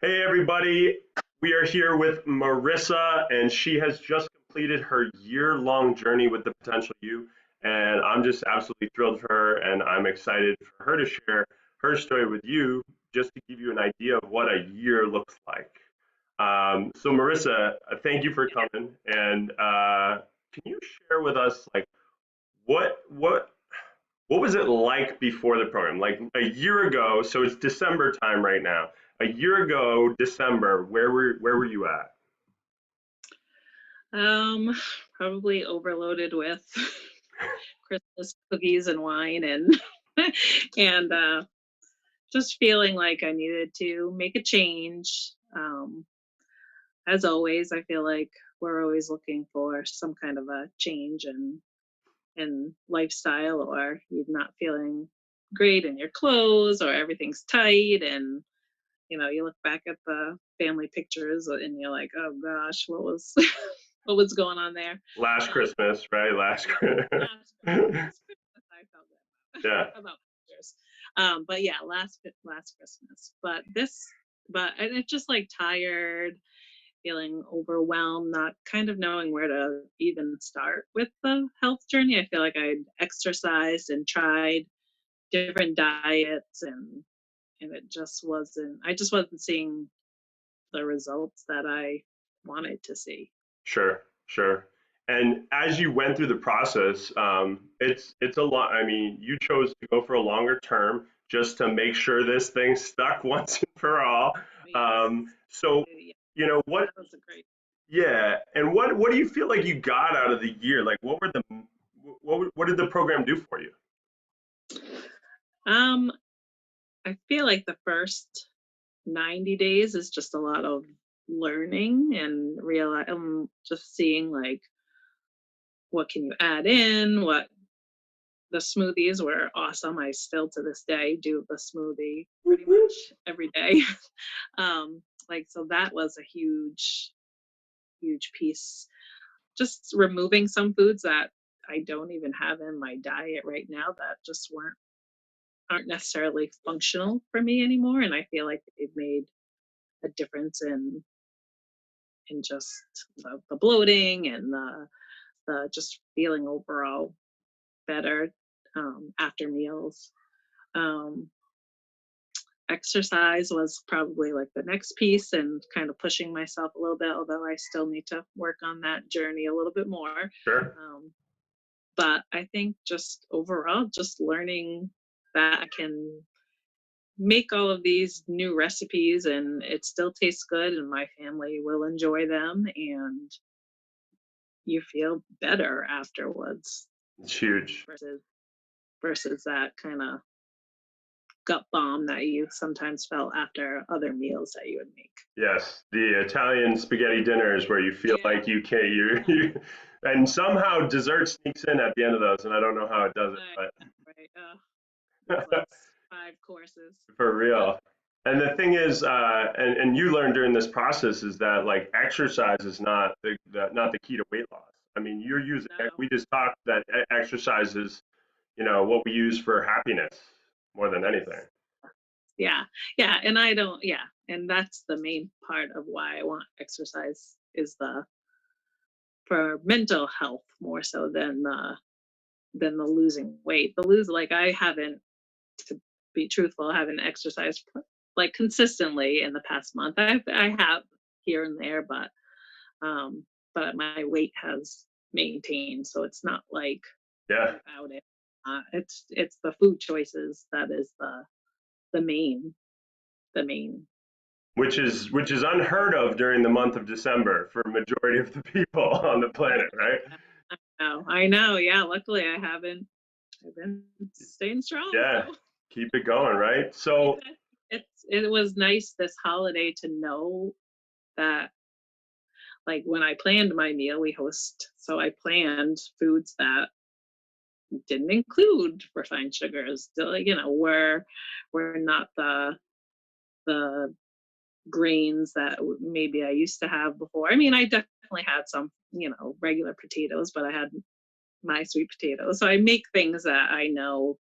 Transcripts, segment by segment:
Hey, everybody. We are here with Marissa, and she has just completed her year-long journey with the Potential You. And I'm just absolutely thrilled for her, and I'm excited for her to share her story with you, just to give you an idea of what a year looks like. So, Marissa, thank you for coming. And can you share with us, like, what what was it like before the program? Like a year ago, so it's December time right now. A year ago, December, where were you at? Um, Probably overloaded with Christmas cookies and wine and and just feeling like I needed to make a change. As always, I feel like we're always looking for some kind of a change in lifestyle, or you're not feeling great in your clothes, or everything's tight, and you look back at the family pictures and you're like, oh gosh, what was what was going on there. Last Um, Christmas, right? last Christmas I felt good Yeah, about pictures. But yeah, last Christmas. But and it's just like tired, feeling overwhelmed, not kind of knowing where to even start with the health journey. I feel like I'd exercised and tried different diets, and it just wasn't I just wasn't seeing the results that I wanted to see. sure, sure. And as you went through the process, it's a lot. I mean, you chose to go for a longer term just to make sure this thing stuck once and for all. Yes. So, Yeah, what that was a great. Yeah, and what do you feel like you got out of the year? Like, what did the program do for you? Um, I feel like the first 90 days is just a lot of learning and just seeing like what can you add in, what the smoothies were awesome. I still to this day do the smoothie Whoop, pretty whoop. much every day. Like so that was a huge piece. Just removing some foods that I don't even have in my diet right now that just weren't aren't necessarily functional for me anymore, and I feel like they've made a difference in just the bloating and the just feeling overall better after meals. Um, Exercise was probably like the next piece, and kind of pushing myself a little bit, although I still need to work on that journey a little bit more. Sure. Um, but I think just overall, just learning that I can make all of these new recipes and it still tastes good and my family will enjoy them, and you feel better afterwards It's huge. versus that kind of gut bomb that you sometimes felt after other meals that you would make. Yes, the Italian spaghetti dinners where you feel Yeah. like you can't, and somehow dessert sneaks in at the end of those, and I don't know how it does Right. Right. It's like it, 5 courses. but for real. And the thing is, and you learned during this process is that like exercise is not not the key to weight loss. I mean, you're using, No. we just talked that exercise is, what we use for happiness more than anything. Yes. Yeah. Yeah. And I don't, yeah. And that's the main part of why I want exercise is the for mental health more so than the losing weight. The lose like I haven't, to be truthful, I haven't exercised like consistently in the past month. I have here and there, um my weight has maintained, so it's not like Yeah, without it. It's the food choices that is the main the main which is unheard of during the month of December for a majority of the people on the planet, right? I know, yeah. Luckily I've been staying strong, Yeah, so keep it going, right? it, So, it was nice this holiday to know that, like when I planned my meal, we host, so I planned foods that didn't include refined sugars. Still, were not the grains that maybe I used to have before. I mean, I definitely had some, regular potatoes, but I had my sweet potatoes. So I make things that I know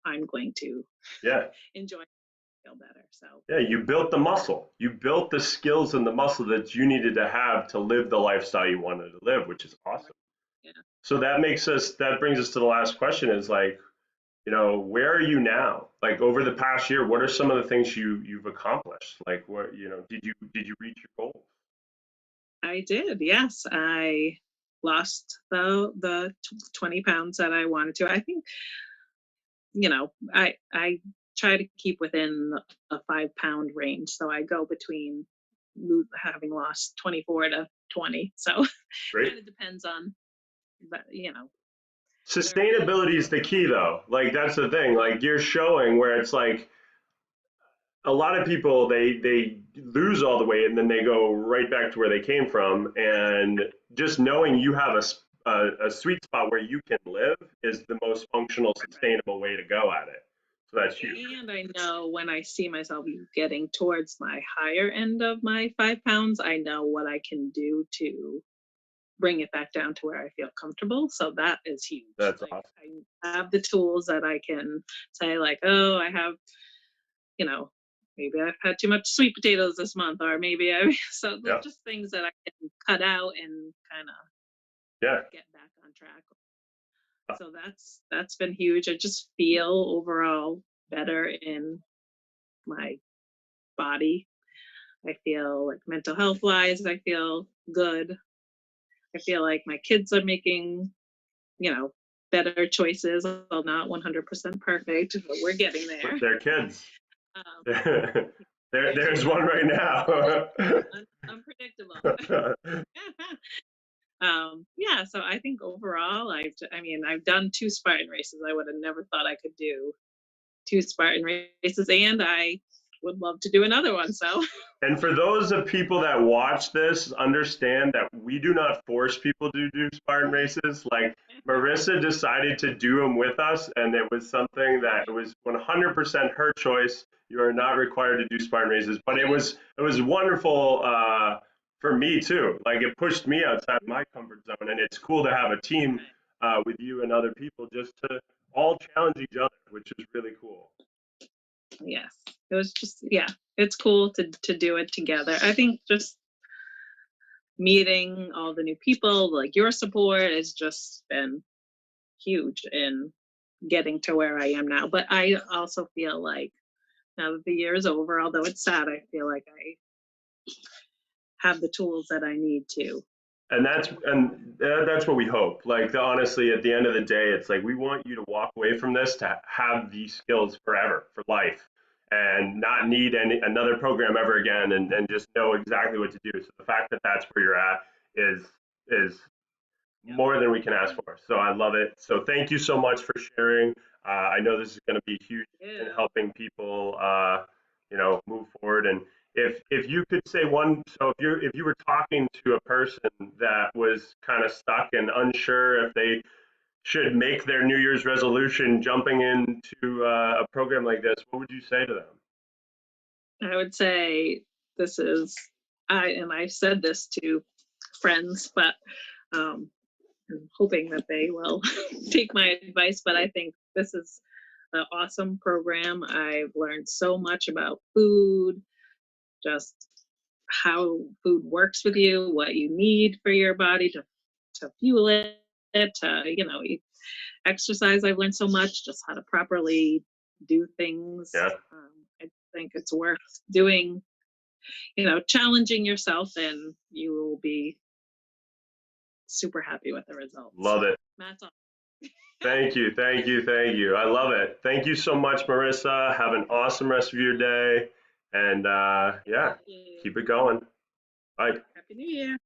I'm going to yeah, enjoy. feel better. So Yeah, you built the muscle. You built the skills and the muscle that you needed to have to live the lifestyle you wanted to live, which is awesome. yeah, So that brings us to the last question is like, where are you now? Like over the past year, what are some of the things you've accomplished? Like what, did you reach your goals? I did. Yes, I lost the 20 pounds that I wanted to. I think I try to keep within a 5 pound range, so I go between having lost 24 to 20. So Great. kind of depends on that, where I am. Sustainability is the key though. Like that's the thing. Like you're showing where it's like a lot of people they lose all the weight and then they go right back to where they came from, and just knowing you have a sweet spot where you can live is the most functional Right. sustainable way to go at it. So that's huge. And I know when I see myself getting towards my higher end of my 5 pounds, I know what I can do to bring it back down to where I feel comfortable. So that is huge. That's Like awesome. I have the tools that I can say, like, oh, I have, you know, maybe I've had too much sweet potatoes this month, or maybe I so Yeah, just things that I can cut out and kind of yeah. get back on track. So that's been huge. I just feel overall better in my body. I feel like mental health wise, I feel good. I feel like my kids are making, you know, better choices. Well, not 100% perfect, but we're getting there. They're kids. Um, they're There's just one right they're just now. unpredictable. Yeah, so I think overall, I mean, I've done 2 Spartan races. I would have never thought I could do 2 Spartan races, and I would love to do another one. So And for those of people that watch this, understand that we do not force people to do Spartan races. Like Marissa decided to do them with us, and it was something that it was 100% her choice. You are not required to do Spartan races, but it right, was it was wonderful for me too. Like it pushed me outside my comfort zone, and it's cool to have a team right. with you and other people just to all challenge each other, which is really cool. Yes, it was just yeah, it's cool to do it together. I think just meeting all the new people, like your support, has just been huge in getting to where I am now. But I also feel like now that the year is over, although it's sad, I feel like I have the tools that I need and to that's move forward. and that's what we hope. Like honestly, at the end of the day, it's like we want you to walk away from this to have these skills forever for life, and not need another program ever again, and just know exactly what to do. So the fact that that's where you're at is Yep. more than we can ask for. So I love it. So thank you so much for sharing. I know this is going to be huge in Yeah. helping people, move forward. And if you could say one, so if you were talking to a person that was kind of stuck and unsure if they should make their New Year's resolution jumping into a program like this, what would you say to them? I would say this is and I've said this to friends, but um I'm hoping that they will take my advice. But I think this is an awesome program. I've learned so much about food, just how food works with you, what you need for your body to fuel it, to, exercise. I've learned so much, just how to properly do things. Yeah, I think it's worth doing, challenging yourself, and you will be super happy with the results. love it. That's all. Thank you, thank you, thank you. I love it. Thank you so much, Marissa. Have an awesome rest of your day. And yeah, Thank you. keep it going. Bye. Happy New Year.